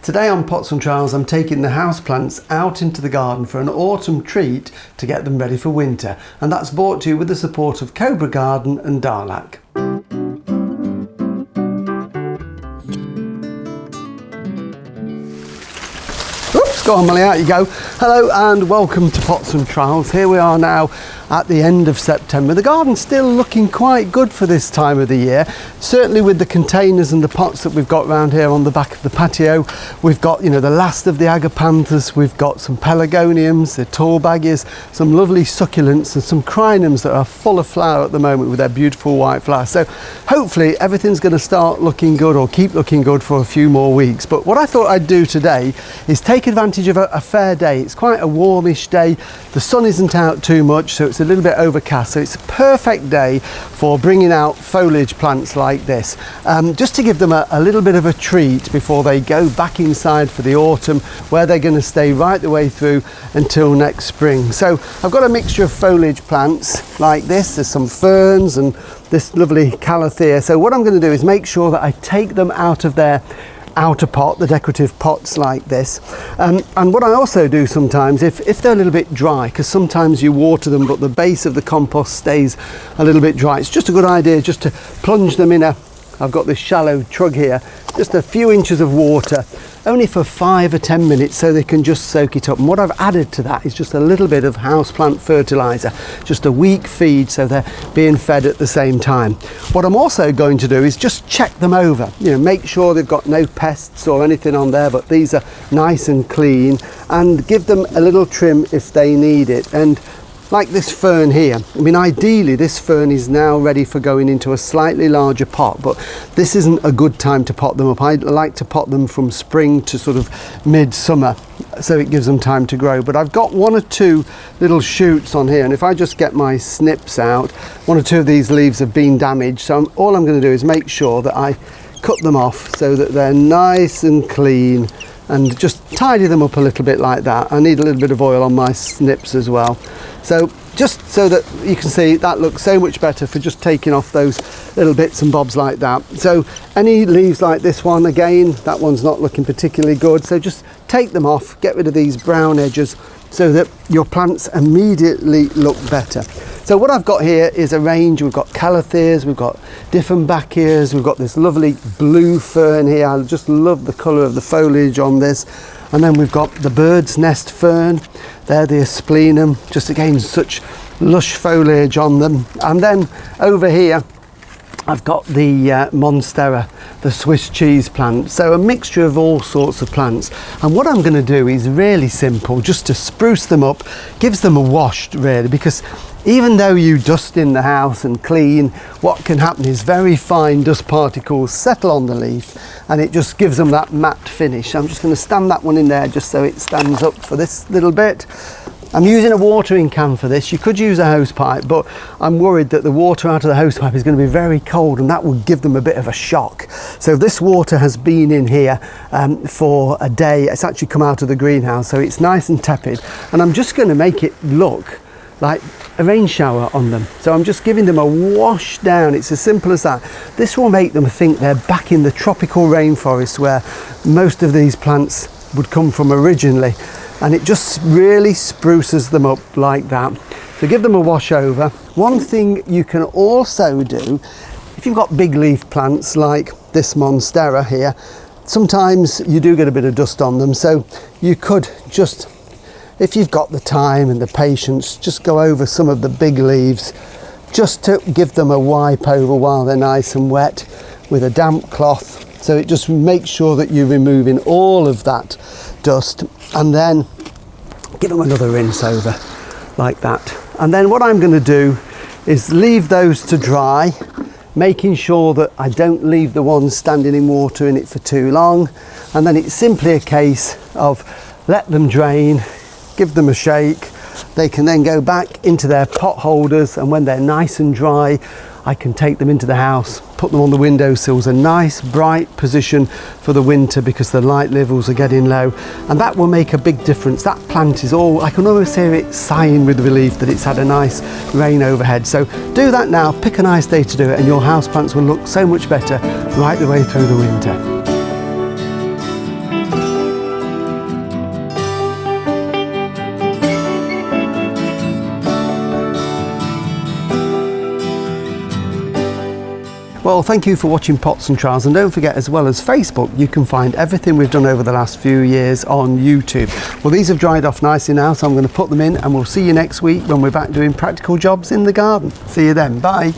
Today on Pots and Trowels I'm taking the houseplants out into the garden for an autumn treat to get them ready for winter, and that's brought to you with the support of Cobra Garden and Allett. Oops, go on Molly, out you go. Hello and welcome to Pots and Trowels. Here we are now at the end of September. The garden's still looking quite good for this time of the year. Certainly with the containers and the pots that we've got around here on the back of the patio. We've got, the last of the agapanthus, we've got some pelargoniums, the tall baggies, some lovely succulents and some crinums that are full of flower at the moment with their beautiful white flowers. So hopefully everything's going to start looking good or keep looking good for a few more weeks. But what I thought I'd do today is take advantage of a fair day. It's quite a warmish day. The sun isn't out too much, so it's a little bit overcast, so it's a perfect day for bringing out foliage plants like this, just to give them a little bit of a treat before they go back inside for the autumn, where they're going to stay right the way through until next spring. So I've got a mixture of foliage plants like this. There's some ferns and this lovely calathea. So what I'm going to do is make sure that I take them out of their outer pot, the decorative pots like this, and what I also do sometimes, if they're a little bit dry, because sometimes you water them but the base of the compost stays a little bit dry, it's just a good idea just to plunge them in I've got this shallow trug here, just a few inches of water, only for 5 or 10 minutes, so they can just soak it up. And what I've added to that is just a little bit of houseplant fertilizer, just a weak feed, so they're being fed at the same time. What I'm also going to do is just check them over, make sure they've got no pests or anything on there, but these are nice and clean, and give them a little trim if they need it. And like this fern here, ideally this fern is now ready for going into a slightly larger pot, but this isn't a good time to pot them up. I like to pot them from spring to sort of midsummer, so it gives them time to grow. But I've got 1 or 2 little shoots on here, and if I just get my snips out, 1 or 2 of these leaves have been damaged, so all I'm going to do is make sure that I cut them off so that they're nice and clean, and just tidy them up a little bit like that. I need a little bit of oil on my snips as well. So just so that you can see, that looks so much better for just taking off those little bits and bobs like that. So any leaves like this one, again, that one's not looking particularly good. So just take them off, get rid of these brown edges so that your plants immediately look better. So what I've got here is a range. We've got calatheas, we've got Dieffenbachias, we've got this lovely blue fern here. I just love the colour of the foliage on this. And then we've got the bird's nest fern, they're the Asplenum, just again such lush foliage on them. And then over here I've got the Monstera, the Swiss cheese plant. So a mixture of all sorts of plants. And what I'm going to do is really simple, just to spruce them up, gives them a wash really, because even though you dust in the house and clean, what can happen is very fine dust particles settle on the leaf and it just gives them that matte finish. I'm just going to stand that one in there just so it stands up for this little bit. I'm using a watering can for this. You could use a hose pipe, but I'm worried that the water out of the hose pipe is going to be very cold and that would give them a bit of a shock. So this water has been in here for a day. It's actually come out of the greenhouse, so it's nice and tepid. And I'm just going to make it look like a rain shower on them. So I'm just giving them a wash down. It's as simple as that. This will make them think they're back in the tropical rainforest where most of these plants would come from originally. And it just really spruces them up like that. So give them a wash over. One thing you can also do, if you've got big leaf plants like this Monstera here, sometimes you do get a bit of dust on them. So you could just, if you've got the time and the patience, just go over some of the big leaves just to give them a wipe over while they're nice and wet with a damp cloth. So it just makes sure that you're removing all of that dust, and then give them another rinse over like that. And then what I'm going to do is leave those to dry, making sure that I don't leave the ones standing in water in it for too long. And then it's simply a case of let them drain, give them a shake. They can then go back into their pot holders, and when they're nice and dry, I can take them into the house, put them on the windowsills, a nice bright position for the winter because the light levels are getting low, and that will make a big difference. That plant is all, I can almost hear it sighing with relief that it's had a nice rain overhead. So do that now, pick a nice day to do it, and your houseplants will look so much better right the way through the winter. Well, thank you for watching Pots and Trowels, and don't forget, as well as Facebook, you can find everything we've done over the last few years on YouTube. Well, these have dried off nicely now, so I'm going to put them in, and we'll see you next week when we're back doing practical jobs in the garden. See you then. Bye.